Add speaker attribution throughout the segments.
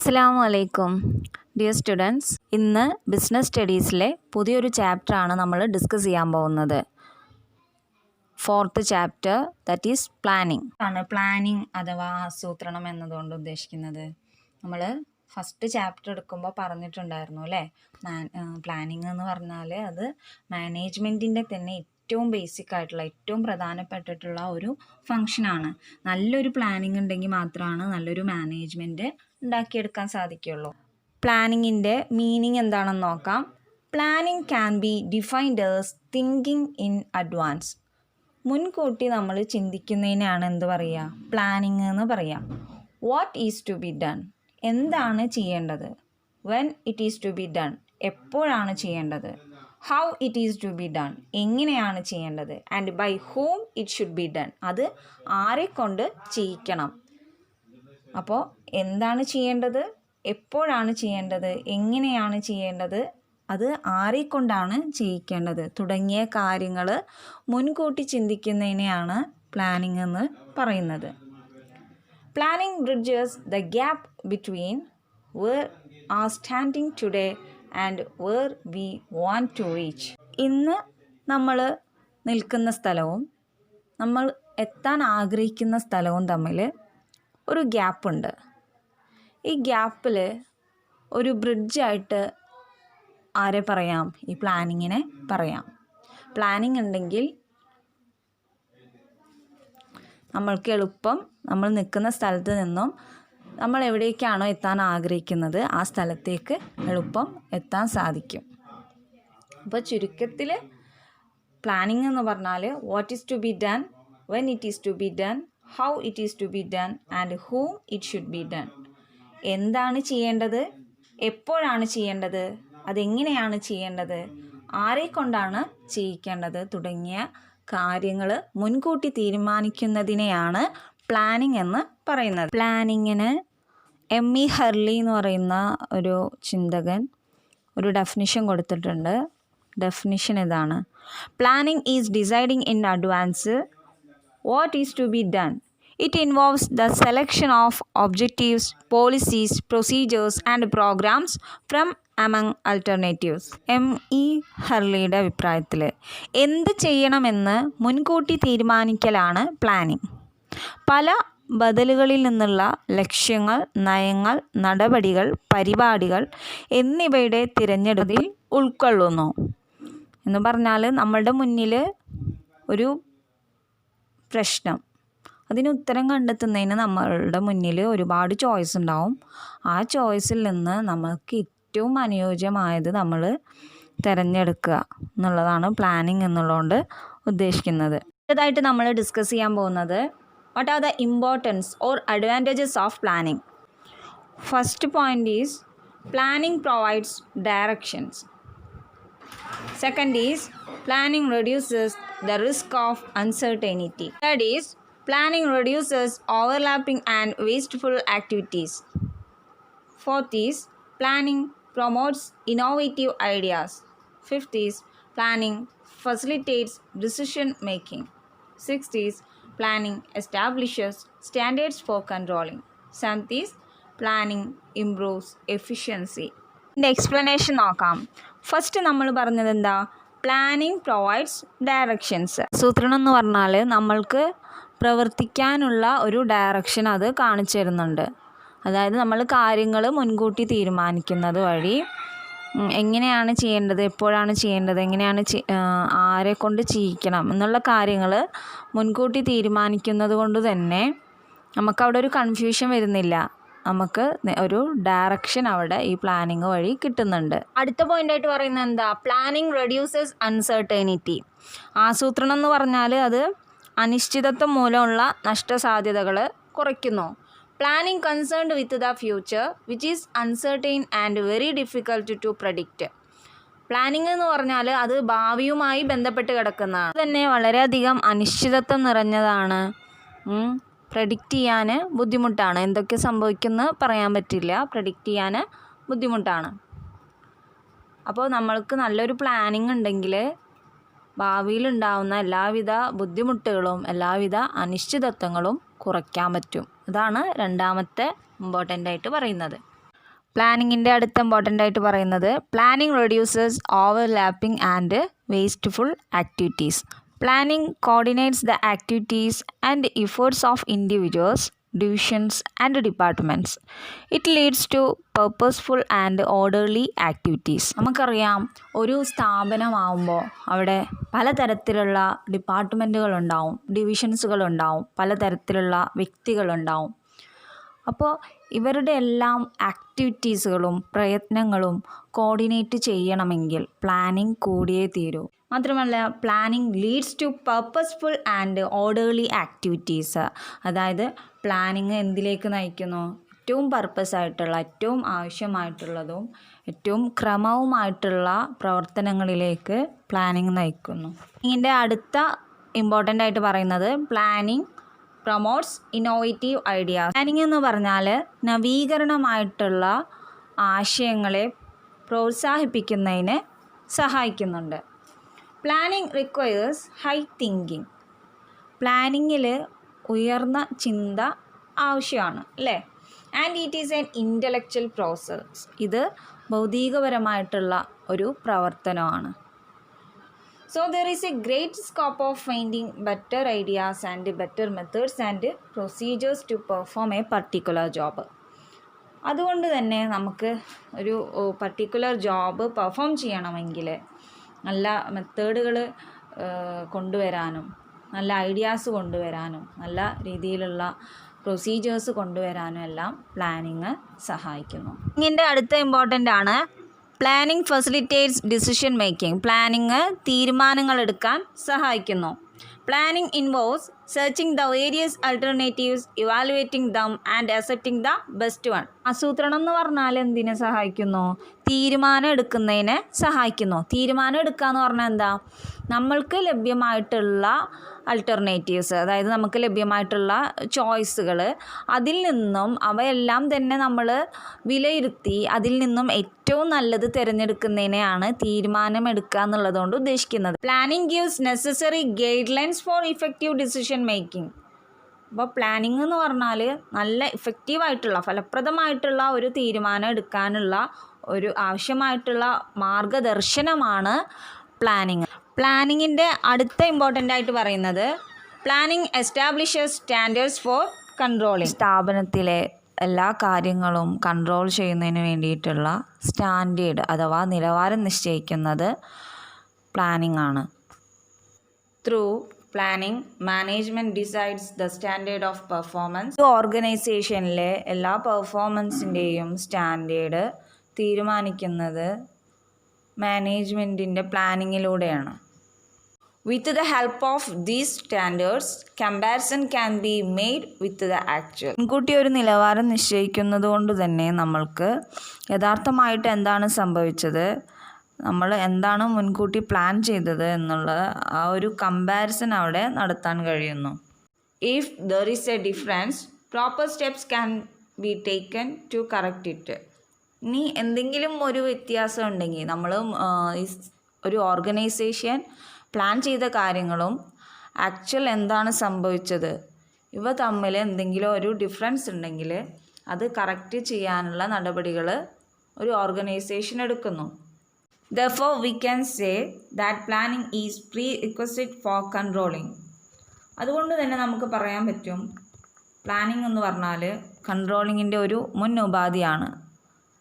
Speaker 1: അസ്സലാമു അലൈക്കും dear students. ഇന്ന് ബിസിനസ് സ്റ്റഡീസിലെ പുതിയൊരു ചാപ്റ്ററാണ് നമ്മൾ ഡിസ്കസ് ചെയ്യാൻ പോകുന്നത്. 4th chapter, that is planning ആണ്. പ്ലാനിങ് അഥവാ ആസൂത്രണം എന്നതുകൊണ്ട് ഉദ്ദേശിക്കുന്നത്, നമ്മൾ ഫസ്റ്റ് ചാപ്റ്റർ എടുക്കുമ്പോൾ പറഞ്ഞിട്ടുണ്ടായിരുന്നു അല്ലേ, പ്ലാനിങ് എന്ന് പറഞ്ഞാൽ അത് മാനേജ്മെൻറ്റിൻ്റെ തന്നെ ഏറ്റവും ബേസിക് ആയിട്ടുള്ള ഏറ്റവും പ്രധാനപ്പെട്ടിട്ടുള്ള ഒരു ഫങ്ഷനാണ്. നല്ലൊരു പ്ലാനിങ് ഉണ്ടെങ്കിൽ മാത്രമാണ് നല്ലൊരു മാനേജ്മെൻറ്റ് ഉണ്ടാക്കിയെടുക്കാൻ സാധിക്കുകയുള്ളൂ. പ്ലാനിങ്ങിൻ്റെ മീനിങ് എന്താണെന്ന് നോക്കാം. Planning can be defined as thinking in advance. മുൻകൂട്ടി നമ്മൾ ചിന്തിക്കുന്നതിനാണ് എന്ത് പറയുക, പ്ലാനിങ് എന്ന് പറയാം. What is to be done, എന്താണ് ചെയ്യേണ്ടത്. When it is to be done, എപ്പോഴാണ് ചെയ്യേണ്ടത്. How it is to be done, എങ്ങനെയാണ് ചെയ്യേണ്ടത്. And by whom it should be done, അത് ആരെ കൊണ്ട് ചെയ്യിക്കണം. അപ്പോൾ എന്താണ് ചെയ്യേണ്ടത്, എപ്പോഴാണ് ചെയ്യേണ്ടത്, എങ്ങനെയാണ് ചെയ്യേണ്ടത്, അത് ആരെക്കൊണ്ടാണ് ചെയ്യിക്കേണ്ടത് തുടങ്ങിയ കാര്യങ്ങൾ മുൻകൂട്ടി ചിന്തിക്കുന്നതിനെയാണ് പ്ലാനിങ് എന്ന് പറയുന്നത്. Planning bridges the gap between where are standing today and where we want to reach. ഇന്ന് നമ്മൾ നിൽക്കുന്ന സ്ഥലവും നമ്മൾ എത്താൻ ആഗ്രഹിക്കുന്ന സ്ഥലവും തമ്മിൽ ഒരു ഗ്യാപ്പുണ്ട്. ഈ ഗ്യാപ്പിൽ ഒരു ബ്രിഡ്ജായിട്ട് ആരെ പറയാം, ഈ പ്ലാനിങ്ങിനെ പറയാം. പ്ലാനിങ് ഉണ്ടെങ്കിൽ നമ്മൾക്ക് എളുപ്പം നമ്മൾ നിൽക്കുന്ന സ്ഥലത്ത് നിന്നും നമ്മൾ എവിടേക്കാണോ എത്താൻ ആഗ്രഹിക്കുന്നത് ആ സ്ഥലത്തേക്ക് എളുപ്പം എത്താൻ സാധിക്കും. അപ്പോൾ ചുരുക്കത്തിൽ പ്ലാനിങ് എന്ന് പറഞ്ഞാൽ what is to be done, when it is to be done, how it is to be done and whom it should be done. എന്താണ് ചെയ്യേണ്ടത്, എപ്പോഴാണ് ചെയ്യേണ്ടത്, അതെങ്ങനെയാണ് ചെയ്യേണ്ടത്, ആരെ കൊണ്ടാണ് ചെയ്യിക്കേണ്ടത് തുടങ്ങിയ കാര്യങ്ങൾ മുൻകൂട്ടി തീരുമാനിക്കുന്നതിനെയാണ് പ്ലാനിങ് എന്ന് പറയുന്നത്. പ്ലാനിങ്ങിന് എമ്മി ഹർലി എന്ന് പറയുന്ന ഒരു ചിന്തകൻ ഒരു ഡെഫിനിഷൻ കൊടുത്തിട്ടുണ്ട്. ഡെഫിനിഷൻ ഇതാണ്: planning is deciding in advance what is to be done. It involves the selection of objectives, policies, procedures and programs from among alternatives. എം.ഇ. ഹർലിയുടെ അഭിപ്രായത്തിൽ എന്ത് ചെയ്യണമെന്ന് മുൻകൂട്ടി തീരുമാനിക്കലാണ് പ്ലാനിങ്. പല ബദലുകളിൽ നിന്നുള്ള ലക്ഷ്യങ്ങൾ, നയങ്ങൾ, നടപടികൾ, പരിപാടികൾ എന്നിവയുടെ തിരഞ്ഞെടുപ്പിൽ ഉൾക്കൊള്ളുന്നു. എന്ന് പറഞ്ഞാൽ നമ്മളുടെ മുന്നിൽ ഒരു പ്രശ്നം, അതിന് ഉത്തരം കണ്ടെത്തുന്നതിന് നമ്മളുടെ മുന്നിൽ ഒരുപാട് ചോയ്സ് ഉണ്ടാവും. ആ ചോയ്സിൽ നിന്ന് നമുക്ക് ഏറ്റവും അനുയോജ്യമായത് നമ്മൾ തിരഞ്ഞെടുക്കുക എന്നുള്ളതാണ് പ്ലാനിങ് എന്നുള്ളതുകൊണ്ട് ഉദ്ദേശിക്കുന്നത്. അടുത്തതായിട്ട് നമ്മൾ ഡിസ്കസ് ചെയ്യാൻ പോകുന്നത് what are the importance or advantages of planning. First point is planning provides directions. Second is planning reduces the risk of uncertainty. Third is planning reduces overlapping and wasteful activities. Fourth is planning promotes innovative ideas. Fifth is planning facilitates decision making. Sixth is planning establishes standards for controlling. Seventh is planning improves efficiency. ഇതിൻ്റെ explanation നോക്കാം. First നമ്മൾ പറഞ്ഞത് എന്താ, planning provides directions. ആസൂത്രണം എന്ന് പറഞ്ഞാൽ നമ്മൾക്ക് പ്രവർത്തിക്കാനുള്ള ഒരു ഡയറക്ഷൻ അത് കാണിച്ചു തരുന്നുണ്ട്. അതായത് നമ്മൾ കാര്യങ്ങൾ മുൻകൂട്ടി തീരുമാനിക്കുന്നത് വഴി എങ്ങനെയാണ് ചെയ്യേണ്ടത്, എപ്പോഴാണ് ചെയ്യേണ്ടത്, എങ്ങനെയാണ് ആരെ കൊണ്ട് ചെയ്യിക്കണം എന്നുള്ള കാര്യങ്ങൾ മുൻകൂട്ടി തീരുമാനിക്കുന്നത് കൊണ്ട് തന്നെ നമുക്കവിടെ ഒരു കൺഫ്യൂഷൻ വരുന്നില്ല. നമുക്ക് ഒരു ഡയറക്ഷൻ അവിടെ ഈ പ്ലാനിങ് വഴി കിട്ടുന്നുണ്ട്. അടുത്ത പോയിൻ്റായിട്ട് പറയുന്നത് എന്താ, പ്ലാനിങ് റെഡ്യൂസസ് അൺസർട്ടനിറ്റി. ആസൂത്രണം എന്ന് പറഞ്ഞാൽ അത് അനിശ്ചിതത്വം മൂലമുള്ള നഷ്ടസാധ്യതകൾ കുറയ്ക്കുന്നു. Planning concerned with the future which is uncertain and very difficult to predict. Planning എന്ന് പറഞ്ഞാൽ അത് ഭാവിയുമായി ബന്ധപ്പെട്ട് കിടക്കുന്നതാണ്. അത് തന്നെ വളരെയധികം അനിശ്ചിതത്വം നിറഞ്ഞതാണ്. പ്രഡിക്റ്റ് ചെയ്യാൻ ബുദ്ധിമുട്ടാണ്. എന്തൊക്കെ സംഭവിക്കുമെന്ന് പറയാൻ പറ്റില്ല, പ്രഡിക്റ്റ് ചെയ്യാൻ ബുദ്ധിമുട്ടാണ്. അപ്പോൾ നമ്മൾക്ക് നല്ലൊരു പ്ലാനിങ് ഉണ്ടെങ്കിൽ ഭാവിയിലുണ്ടാവുന്ന എല്ലാവിധ ബുദ്ധിമുട്ടുകളും എല്ലാവിധ അനിശ്ചിതത്വങ്ങളും കുറയ്ക്കാൻ പറ്റും. അതാണ് രണ്ടാമത്തെ ഇമ്പോർട്ടൻ്റ് ആയിട്ട് പറയുന്നത്. പ്ലാനിങ്ങിൻ്റെ അടുത്ത ഇമ്പോർട്ടൻ്റ് ആയിട്ട് പറയുന്നത് planning reduces overlapping and wasteful activities. Planning coordinates the activities and efforts of individuals, divisions and departments. It leads to purposeful and orderly activities. നമുക്കറിയാം, ഒരു സ്ഥാപനമാവുമ്പോൾ അവിടെ പലതരത്തിലുള്ള ഡിപ്പാർട്ട്മെൻറ്റുകളുണ്ടാവും, ഡിവിഷൻസുകളുണ്ടാവും, പലതരത്തിലുള്ള വ്യക്തികളുണ്ടാവും. അപ്പോൾ ഇവരുടെ എല്ലാം ആക്ടിവിറ്റീസുകളും പ്രയത്നങ്ങളും കോർഡിനേറ്റ് ചെയ്യണമെങ്കിൽ പ്ലാനിങ് കൂടിയേ തീരൂ. മാത്രമല്ല planning leads to purposeful and orderly activities. അതായത് പ്ലാനിങ് എന്തിലേക്ക് നയിക്കുന്നു? ഏറ്റവും പർപ്പസ് ആയിട്ടുള്ള, ഏറ്റവും ആവശ്യമായിട്ടുള്ളതും ഏറ്റവും ക്രമവുമായിട്ടുള്ള പ്രവർത്തനങ്ങളിലേക്ക് പ്ലാനിങ് നയിക്കുന്നു. ഇതിൻ്റെ അടുത്ത ഇമ്പോർട്ടൻ്റ് ആയിട്ട് പറയുന്നത് planning promotes innovative ideas. Planning എന്ന് പറഞ്ഞാൽ നവീകരണമായിട്ടുള്ള ആശയങ്ങളെ പ്രോത്സാഹിപ്പിക്കുന്നതിന് സഹായിക്കുന്നുണ്ട്. Planning requires high thinking. പ്ലാനിങ്ങിൽ ഉയർന്ന ചിന്ത ആവശ്യമാണ് അല്ലേ? And it is an intellectual process. ഇത് ഭൗതികപരമായിട്ടുള്ള ഒരു പ്രവർത്തനമാണ്. So there is a great scope of finding better ideas and better methods and procedures to perform a particular job. അതുകൊണ്ട് തന്നെ നമുക്ക് ഒരു പർട്ടിക്കുലർ ജോബ് പെർഫോം ചെയ്യണമെങ്കിൽ നല്ല മെത്തേഡുകൾ കൊണ്ടുവരാനും നല്ല ഐഡിയാസ് കൊണ്ടുവരാനും നല്ല രീതിയിലുള്ള പ്രൊസീജിയേഴ്സ് കൊണ്ടുവരാനും എല്ലാം പ്ലാനിങ് സഹായിക്കുന്നു. ഇതിൻ്റെ അടുത്ത ഇമ്പോർട്ടൻ്റ് ആണ് planning facilitates decision making. Planning തീരുമാനങ്ങൾ എടുക്കാൻ സഹായിക്കുന്നു. Planning involves searching the various alternatives, evaluating them and accepting the best one. ആസൂത്രണം എന്ന് പറഞ്ഞാൽ എന്തിനെ സഹായിക്കുന്നു? തീരുമാനം എടുക്കുന്നതിനെ സഹായിക്കുന്നു. തീരുമാനം എടുക്കുക എന്ന് പറഞ്ഞാൽ എന്താ? നമ്മൾക്ക് ലഭ്യമായിട്ടുള്ള ആൾട്ടർനേറ്റീവ്സ്, അതായത് നമുക്ക് ലഭ്യമായിട്ടുള്ള ചോയ്സുകൾ, അതിൽ നിന്നും അവയെല്ലാം തന്നെ നമ്മൾ വിലയിരുത്തി അതിൽ നിന്നും ഏറ്റവും നല്ലത് തിരഞ്ഞെടുക്കുന്നതിനെയാണ് തീരുമാനമെടുക്കുക എന്നുള്ളതുകൊണ്ട് ഉദ്ദേശിക്കുന്നത്. Planning gives necessary guidelines for effective decision making. അപ്പോൾ പ്ലാനിങ് എന്ന് പറഞ്ഞാൽ നല്ല ഇഫക്റ്റീവായിട്ടുള്ള, ഫലപ്രദമായിട്ടുള്ള ഒരു തീരുമാനം എടുക്കാനുള്ള ഒരു ആവശ്യമായിട്ടുള്ള മാർഗദർശനമാണ് പ്ലാനിങ്. പ്ലാനിങ്ങിൻ്റെ അടുത്ത ഇമ്പോർട്ടൻ്റ് ആയിട്ട് പറയുന്നത് planning establishes standards four controlling. സ്ഥാപനത്തിലെ എല്ലാ കാര്യങ്ങളും കൺട്രോൾ ചെയ്യുന്നതിന് വേണ്ടിയിട്ടുള്ള സ്റ്റാൻഡേർഡ് അഥവാ നിലവാരം നിശ്ചയിക്കുന്നത് പ്ലാനിങ് ആണ്. Through planning management decides the standard of performance. ഓർഗനൈസേഷനിലെ എല്ലാ പെർഫോമൻസിൻ്റെയും സ്റ്റാൻഡേർഡ് തീരുമാനിക്കുന്നത് മാനേജ്മെൻറ്റിൻ്റെ പ്ലാനിങ്ങിലൂടെയാണ്. With the help of these standards, comparison can be made with the actual. മുൻകൂട്ടി ഒരു നിലവാരം നിശ്ചയിക്കുന്നത് കൊണ്ട് തന്നെ നമ്മൾക്ക് യഥാർത്ഥമായിട്ട് എന്താണ് സംഭവിച്ചത്, നമ്മൾ എന്താണ് മുൻകൂട്ടി പ്ലാൻ ചെയ്തത് എന്നുള്ള ആ ഒരു കമ്പാരിസൺ അവിടെ നടത്താൻ കഴിയുന്നു. If there is a difference, proper steps can be taken to correct it. ഇനി എന്തെങ്കിലും ഒരു വ്യത്യാസം ഉണ്ടെങ്കിൽ നമ്മൾ ഒരു ഓർഗനൈസേഷൻ പ്ലാൻ ചെയ്ത കാര്യങ്ങളും ആക്ച്വൽ എന്താണ് സംഭവിച്ചത് ഇവ തമ്മിൽ എന്തെങ്കിലും ഒരു ഡിഫറൻസ് ഉണ്ടെങ്കിൽ അത് കറക്റ്റ് ചെയ്യാനുള്ള നടപടികൾ ഒരു ഓർഗനൈസേഷൻ എടുക്കുന്നു. Therefore, we can say that planning is prerequisite for controlling. അതുകൊണ്ട് തന്നെ നമുക്ക് പറയാൻ പറ്റും പ്ലാനിങ് എന്ന് പറഞ്ഞാൽ കൺട്രോളിങ്ങിൻ്റെ ഒരു മുൻ ഉപാധിയാണ്.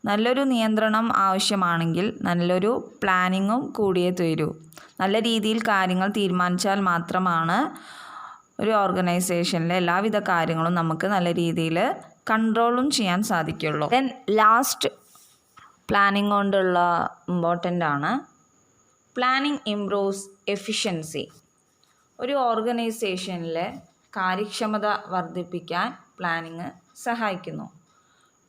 Speaker 1: നല്ലൊരു നിയന്ത്രണം ആവശ്യമാണെങ്കിൽ നല്ലൊരു പ്ലാനിങ്ങും കൂടിയേ തീരൂ. നല്ല രീതിയിൽ കാര്യങ്ങൾ തീരുമാനിച്ചാൽ മാത്രമാണ് ഒരു ഓർഗനൈസേഷനിലെ എല്ലാവിധ കാര്യങ്ങളും നമുക്ക് നല്ല രീതിയിൽ കൺട്രോളും ചെയ്യാൻ സാധിക്കുള്ളൂ. ദെൻ ലാസ്റ്റ് പ്ലാനിങ് കൊണ്ടുള്ള ഇമ്പോർട്ടൻ്റ് ആണ് പ്ലാനിങ് ഇംപ്രൂവ്സ് എഫിഷ്യൻസി. ഒരു ഓർഗനൈസേഷനിലെ കാര്യക്ഷമത വർദ്ധിപ്പിക്കാൻ പ്ലാനിങ് സഹായിക്കുന്നു.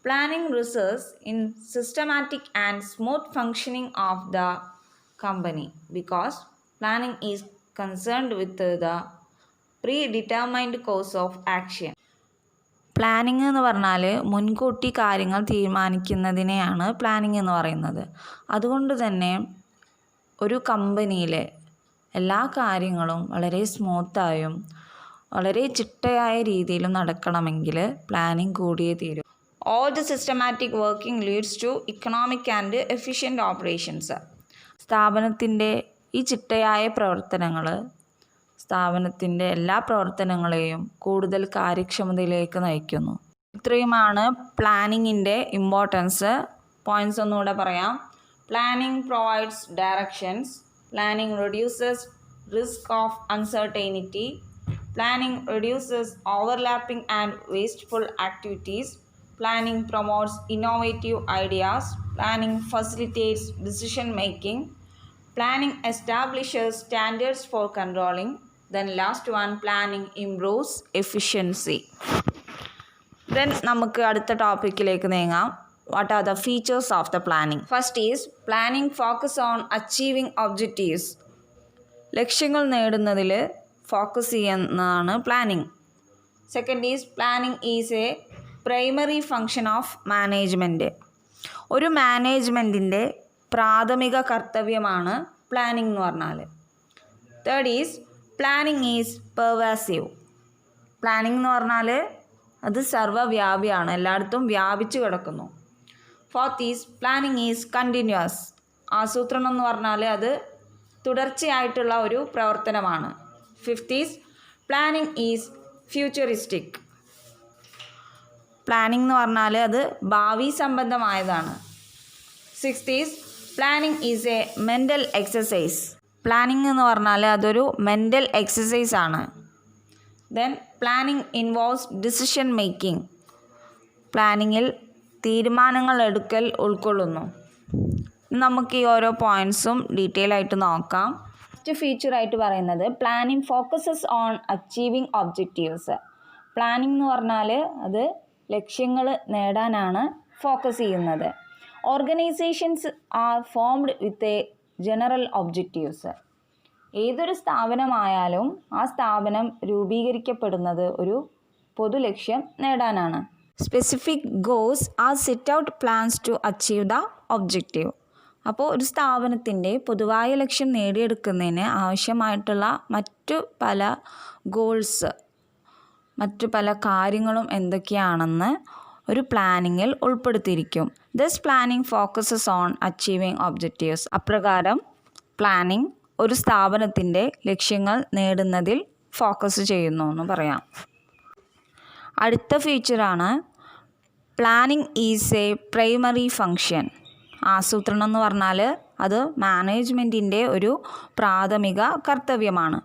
Speaker 1: Planning results in systematic and smooth functioning of the company because planning is concerned with the predetermined course of action. Planning എന്ന് പറഞ്ഞാൽ മുൻകൂട്ടി കാര്യങ്ങൾ തീരുമാനിക്കുന്നതിനെയാണ് പ്ലാനിങ് എന്ന് പറയുന്നത്. അതുകൊണ്ട് തന്നെ ഒരു കമ്പനിയിലെ എല്ലാ കാര്യങ്ങളും വളരെ സ്മൂത്തായും വളരെ ചിട്ടയായ രീതിയിലും നടക്കണമെങ്കിൽ പ്ലാനിങ് കൂടിയേ തീരും. All the systematic working leads to economic and efficient operations. സ്ഥാപനത്തിൻ്റെ ഈ ചിട്ടയായ പ്രവർത്തനങ്ങൾ സ്ഥാപനത്തിൻ്റെ എല്ലാ പ്രവർത്തനങ്ങളെയും കൂടുതൽ കാര്യക്ഷമതയിലേക്ക് നയിക്കുന്നു. ഇത്രയുമാണ് പ്ലാനിങ്ങിൻ്റെ ഇമ്പോർട്ടൻസ്. പോയിൻറ്റ്സ് ഒന്നുകൂടെ പറയാം. Planning provides directions. Planning reduces risk of uncertainty. Planning reduces overlapping and wasteful activities. Planning promotes innovative ideas. Planning facilitates decision making. Planning establishes standards for controlling. Then last one, planning improves efficiency. Then നമുക്ക് അടുത്ത ടോപ്പിക്കിലേക്ക് നീങ്ങാം. What are the features of the planning? First is planning focus on achieving objectives. ലക്ഷ്യങ്ങൾ നേടുന്നതിൽ focus ചെയ്യുന്നതാണ് planning. Second is planning is a primary function of management. ഒരു മാനേജ്മെൻറ്റിൻ്റെ പ്രാഥമിക കർത്തവ്യമാണ് പ്ലാനിങ് എന്ന് പറഞ്ഞാൽ. Third is planning is pervasive. Planning എന്ന് പറഞ്ഞാൽ അത് സർവ്വവ്യാപിയാണ്, എല്ലായിടത്തും വ്യാപിച്ചു കിടക്കുന്നു. Fourth is planning is continuous. ആസൂത്രണം എന്ന് പറഞ്ഞാൽ അത് തുടർച്ചയായിട്ടുള്ള ഒരു പ്രവർത്തനമാണ്. Fifth is planning is futuristic. Planning എന്ന് പറഞ്ഞാൽ അത് ഭാവി സംബന്ധമായതാണ്. Sixth is planning is a mental exercise. Planning എന്ന് പറഞ്ഞാൽ അതൊരു മെൻ്റൽ എക്സസൈസ് ആണ്. Then planning involves decision making. പ്ലാനിങ്ങിൽ തീരുമാനങ്ങൾ എടുക്കൽ ഉൾക്കൊള്ളുന്നു. നമുക്ക് ഈ ഓരോ പോയിൻറ്റ്സും ഡീറ്റെയിൽ ആയിട്ട് നോക്കാം. ഫസ്റ്റ് ഫീച്ചറായിട്ട് പറയുന്നത് planning focuses on achieving objectives. Planning എന്ന് പറഞ്ഞാൽ അത് ലക്ഷ്യങ്ങൾ നേടാനാണ് ഫോക്കസ് ചെയ്യുന്നത്. Organisations are formed with a general objectives. ഏതൊരു സ്ഥാപനമായാലും ആ സ്ഥാപനം രൂപീകരിക്കപ്പെടുന്നത് ഒരു പൊതു ലക്ഷ്യം നേടാനാണ്. Specific goals are set out plans to achieve the objective. അപ്പോൾ ഒരു സ്ഥാപനത്തിൻ്റെ പൊതുവായ ലക്ഷ്യം നേടിയെടുക്കുന്നതിന് ആവശ്യമായിട്ടുള്ള മറ്റു പല ഗോൾസ്, മറ്റു പല കാര്യങ്ങളും എന്തൊക്കെയാണെന്ന് ഒരു പ്ലാനിങ്ങിൽ ഉൾപ്പെടുത്തിയിരിക്കും. This planning focuses on achieving objectives. അപ്രകാരം പ്ലാനിങ് ഒരു സ്ഥാപനത്തിൻ്റെ ലക്ഷ്യങ്ങൾ നേടുന്നതിൽ ഫോക്കസ് ചെയ്യുന്നു എന്ന് പറയാം. അടുത്ത ഫീച്ചറാണ് planning is a primary function. ആസൂത്രണം എന്ന് പറഞ്ഞാൽ അത് മാനേജ്മെൻറ്റിൻ്റെ ഒരു പ്രാഥമിക കർത്തവ്യമാണ്.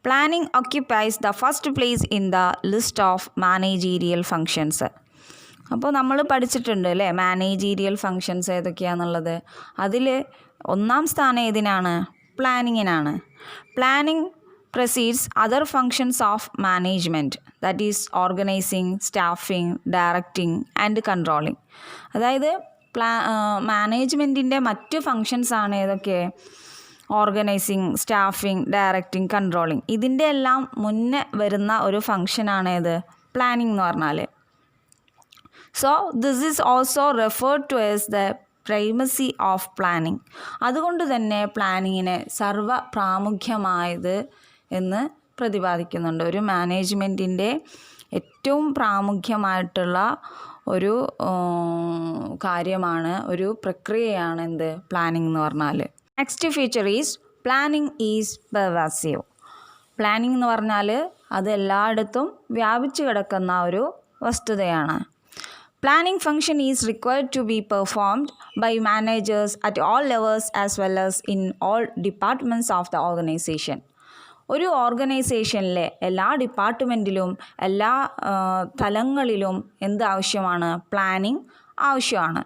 Speaker 1: Planning occupies the first place in the list of managerial functions. അപ്പോൾ നമ്മൾ പഠിച്ചിട്ടുണ്ട് അല്ലേ മാനേജീരിയൽ ഫങ്ഷൻസ് ഏതൊക്കെയാണെന്നുള്ളത്. അതിൽ ഒന്നാം സ്ഥാനം ഏതിനാണ്? പ്ലാനിങ്ങിനാണ്. Planning precedes other functions of management, that is organizing, staffing, directing and controlling. അതായത് മാനേജ്മെൻറ്റിൻ്റെ മറ്റ് ഫങ്ഷൻസ് ആണ് ഏതൊക്കെ? Organising, staffing, directing, controlling. ഇതിൻ്റെ എല്ലാം മുന്നേ വരുന്ന ഒരു ഫങ്ഷനാണ് ഏത്? പ്ലാനിങ് എന്ന് പറഞ്ഞാൽ. So this is also referred to as the primacy of planning. അതുകൊണ്ട് തന്നെ പ്ലാനിങ്ങിനെ സർവ പ്രാമുഖ്യമായത് എന്ന് പ്രതിപാദിക്കുന്നുണ്ട്. ഒരു മാനേജ്മെൻറ്റിൻ്റെ ഏറ്റവും പ്രാമുഖ്യമായിട്ടുള്ള ഒരു കാര്യമാണ്, ഒരു പ്രക്രിയയാണ് എന്ത്? പ്ലാനിങ് എന്ന് പറഞ്ഞാൽ. Next feature is planning is pervasive. Planning എന്ന് പറഞ്ഞാൽ അത് എല്ലായിടത്തും വ്യാപിച്ചു കിടക്കുന്ന ഒരു വസ്തുതയാണ്. Planning function is required to be performed by managers at all levels as well as in all departments of the organization. ഒരു ഓർഗനൈസേഷനിലെ എല്ലാ ഡിപ്പാർട്ട്മെൻറ്റിലും എല്ലാ തലങ്ങളിലും എന്ത് ആവശ്യമാണ്? പ്ലാനിങ് ആവശ്യമാണ്.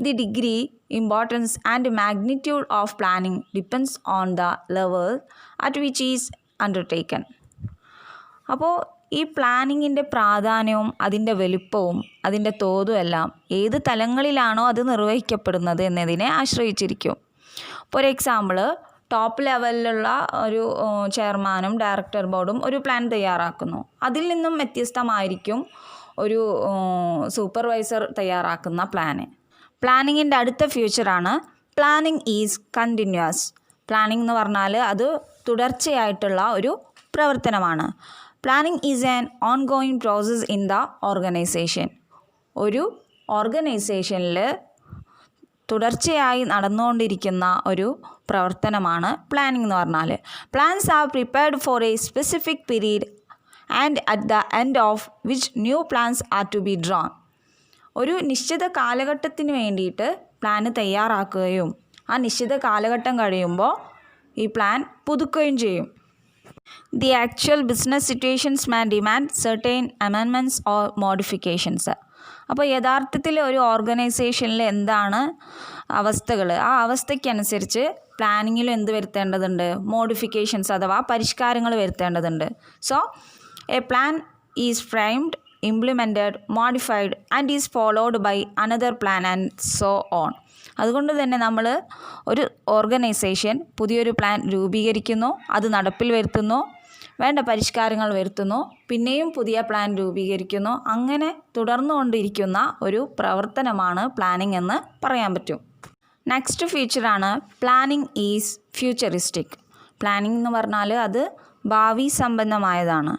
Speaker 1: The degree, importance and magnitude of planning depends on the level at which is undertaken. അപ്പോൾ ഈ പ്ലാനിങ്ങിൻ്റെ പ്രാധാന്യവും അതിൻ്റെ വലുപ്പവും അതിൻ്റെ തോതും എല്ലാം ഏത് തലങ്ങളിലാണോ അത് നിർവഹിക്കപ്പെടുന്നത് എന്നതിനെ ആശ്രയിച്ചിരിക്കും. ഫോർ എക്സാമ്പിൾ, ടോപ്പ് ലെവലിലുള്ള ഒരു ചെയർമാനും ഡയറക്ടർ ബോർഡും ഒരു പ്ലാൻ തയ്യാറാക്കുന്നു. അതിൽ നിന്നും വ്യത്യസ്തമായിരിക്കും ഒരു സൂപ്പർവൈസർ തയ്യാറാക്കുന്ന പ്ലാന്. പ്ലാനിങ്ങിൻ്റെ അടുത്ത ഫ്യൂച്ചറാണ് പ്ലാനിങ് ഈസ് കണ്ടിന്യൂസ്. പ്ലാനിങ് എന്ന് പറഞ്ഞാൽ അത് തുടർച്ചയായിട്ടുള്ള ഒരു പ്രവർത്തനമാണ്. Planning is an ongoing process in the organization. ഒരു ഓർഗനൈസേഷനിൽ തുടർച്ചയായി നടന്നുകൊണ്ടിരിക്കുന്ന ഒരു പ്രവർത്തനമാണ് പ്ലാനിംഗ് എന്ന് പറഞ്ഞാൽ. Plans are prepared for a specific period and at the end of which new plans are to be drawn. ഒരു നിശ്ചിത കാലഘട്ടത്തിന് വേണ്ടിയിട്ട് പ്ലാന് തയ്യാറാക്കുകയും ആ നിശ്ചിത കാലഘട്ടം കഴിയുമ്പോൾ ഈ പ്ലാൻ പുതുക്കുകയും ചെയ്യും. The actual business situations man demand certain amendments or modifications. അപ്പോൾ യഥാർത്ഥത്തിൽ ഒരു ഓർഗനൈസേഷനിൽ എന്താണ് അവസ്ഥകൾ, ആ അവസ്ഥയ്ക്കനുസരിച്ച് പ്ലാനിങ്ങിലും എന്ത് വരുത്തേണ്ടതുണ്ട്? മോഡിഫിക്കേഷൻസ് അഥവാ പരിഷ്കാരങ്ങൾ വരുത്തേണ്ടതുണ്ട്. So a plan is framed, implemented, modified and is followed by another plan and so on. അതുകൊണ്ട് തന്നെ നമ്മൾ ഒരു ഓർഗനൈസേഷൻ പുതിയൊരു പ്ലാൻ രൂപീകരിക്കുന്നു, അത് നടപ്പിൽ വരുത്തുന്നു, വേണ്ട പരിഷ്കാരങ്ങൾ വരുത്തുന്നു, പിന്നെയും പുതിയ പ്ലാൻ രൂപീകരിക്കുന്നു. അങ്ങനെ തുടർന്നുകൊണ്ടിരിക്കുന്ന ഒരു പ്രവർത്തനമാണ് പ്ലാനിംഗ് എന്ന് പറയാൻ പറ്റും. നെക്സ്റ്റ് ഫീച്ചറാണ് പ്ലാനിംഗ് ഈസ് ഫ്യൂച്ചറിസ്റ്റിക്. പ്ലാനിംഗ് എന്ന് പറഞ്ഞാൽ അത് ഭാവി സംബന്ധമായതാണ്.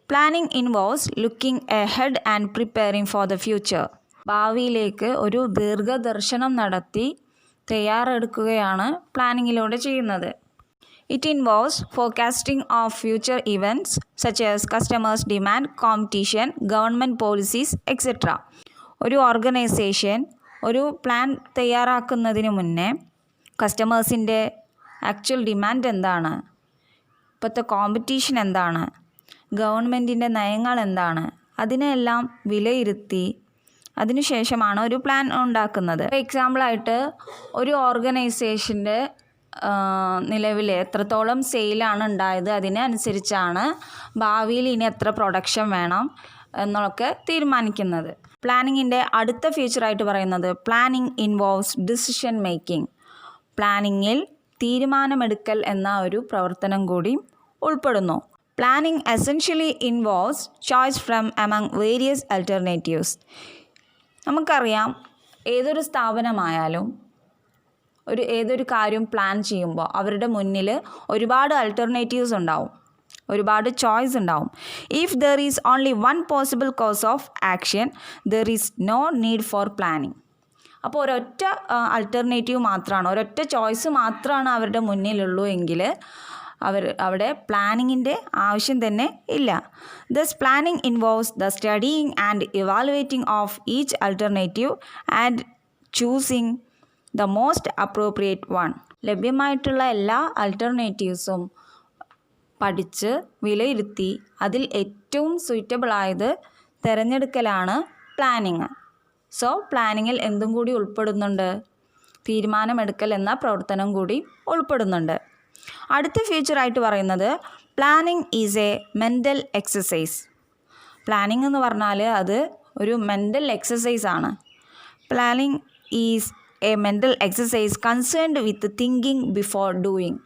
Speaker 1: Planning involves looking ahead and preparing for the future. ഭാവിയിലേക്ക് ഒരു ദീർഘദർശനം നടത്തി തയ്യാറെടുക്കുകയാണ് പ്ലാനിങ്ങിലൂടെ ചെയ്യുന്നത്. It involves forecasting of future events such as customers demand, competition, government policies etcetera. ഒരു ഓർഗനൈസേഷൻ ഒരു പ്ലാൻ തയ്യാറാക്കുന്നതിന് മുന്നേ കസ്റ്റമേഴ്സിൻ്റെ ആക്ച്വൽ ഡിമാൻഡ് എന്താണ്, ഇപ്പോഴത്തെ കോമ്പറ്റീഷൻ എന്താണ്, ഗവൺമെൻറ്റിൻ്റെ നയങ്ങൾ എന്താണ്, അതിനെല്ലാം വിലയിരുത്തി അതിനുശേഷമാണ് ഒരു പ്ലാൻ ഉണ്ടാക്കുന്നത്. എക്സാമ്പിളായിട്ട് ഒരു ഓർഗനൈസേഷൻ്റെ നിലവിൽ എത്രത്തോളം സെയിലാണ് ഉണ്ടായത്, അതിനനുസരിച്ചാണ് ഭാവിയിൽ ഇനി എത്ര പ്രൊഡക്ഷൻ വേണം എന്നൊക്കെ തീരുമാനിക്കുന്നത്. പ്ലാനിങ്ങിൻ്റെ അടുത്ത ഫീച്ചറായിട്ട് പറയുന്നത് പ്ലാനിങ് ഇൻവോൾവ്സ് ഡിസിഷൻ മേക്കിംഗ്. പ്ലാനിങ്ങിൽ തീരുമാനമെടുക്കൽ എന്ന ഒരു പ്രവർത്തനം കൂടി ഉൾപ്പെടുന്നു. Planning essentially involves choice from among various alternatives. നമുക്കറിയാം, ഏതൊരു സ്ഥാപനമായാലും ഏതൊരു കാര്യം പ്ലാൻ ചെയ്യുമ്പോൾ അവരുടെ മുന്നിൽ ഒരുപാട് ആൾട്ടർനേറ്റീവ്സ് ഉണ്ടാവും, ഒരുപാട് ചോയ്സ് ഉണ്ടാവും. If there is only one possible course of action there is no need for planning. അപ്പോൾ ഒരൊറ്റ ആൾട്ടർനേറ്റീവ് മാത്രമാണ്, ഒരൊറ്റ ചോയ്സ് മാത്രമാണ് അവരുടെ മുന്നിലുള്ളൂ എങ്കിൽ അവിടെ പ്ലാനിങ്ങിൻ്റെ ആവശ്യം തന്നെ ഇല്ല. Thus planning involves the studying and evaluating of each alternative and choosing the most appropriate one. ലഭ്യമായിട്ടുള്ള എല്ലാ ആൾട്ടർനേറ്റീവ്സും പഠിച്ച് വിലയിരുത്തി അതിൽ ഏറ്റവും സൂറ്റബിളായത് തിരഞ്ഞെടുക്കലാണ് പ്ലാനിങ്. സോ പ്ലാനിങ്ങിൽ എന്തും കൂടി ഉൾപ്പെടുന്നുണ്ട്? തീരുമാനമെടുക്കൽ എന്ന പ്രവർത്തനം കൂടി ഉൾപ്പെടുന്നുണ്ട്. അടുത്ത ഫീച്ചറായിട്ട് പറയുന്നത് planning is a mental exercise. Planning എന്ന് പറഞ്ഞാൽ അത് ഒരു മെൻ്റൽ എക്സസൈസ് ആണ്. Planning is a mental exercise concerned with thinking before doing.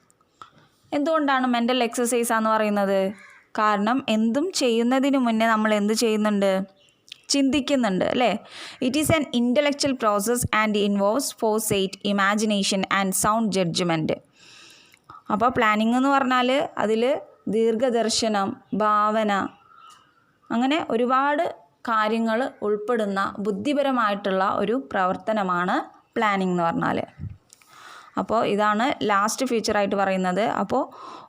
Speaker 1: എന്തുകൊണ്ടാണ് മെൻ്റൽ എക്സസൈസ് ആണെന്ന് പറയുന്നത്? കാരണം എന്തും ചെയ്യുന്നതിന് മുന്നേ നമ്മൾ എന്ത് ചെയ്യുന്നുണ്ട്? ചിന്തിക്കുന്നുണ്ട്, അല്ലേ? It is an intellectual process and involves foresight, imagination and sound judgement. അപ്പോൾ പ്ലാനിങ് എന്ന് പറഞ്ഞാൽ അതിൽ ദീർഘദർശനം, ഭാവന, അങ്ങനെ ഒരുപാട് കാര്യങ്ങൾ ഉൾപ്പെടുന്ന ബുദ്ധിപരമായിട്ടുള്ള ഒരു പ്രവർത്തനമാണ് പ്ലാനിങ് എന്ന് പറഞ്ഞാൽ. അപ്പോൾ ഇതാണ് ലാസ്റ്റ് ഫീച്ചറായിട്ട് പറയുന്നത്. അപ്പോൾ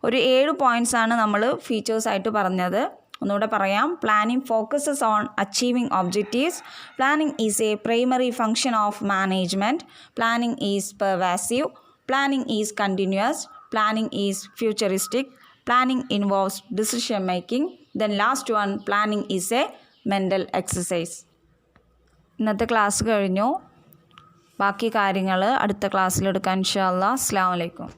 Speaker 1: ഒരു 7 പോയിൻറ്റ്സാണ് നമ്മൾ ഫീച്ചേഴ്സായിട്ട് പറഞ്ഞത്. ഒന്നുകൂടെ പറയാം. Planning focuses on achieving objectives. Planning is a primary function of management. Planning is pervasive. Planning is continuous. Planning is futuristic. Planning involves decision making. Then last one, planning is a mental exercise. ഇന്നത്തെ class കഴിഞ്ഞു. ബാക്കി കാര്യങ്ങൾ അടുത്ത ക്ലാസ്സിലെടുക്കാം ഇൻഷാ അല്ലാഹ്. അസ്സലാമു അലൈക്കും.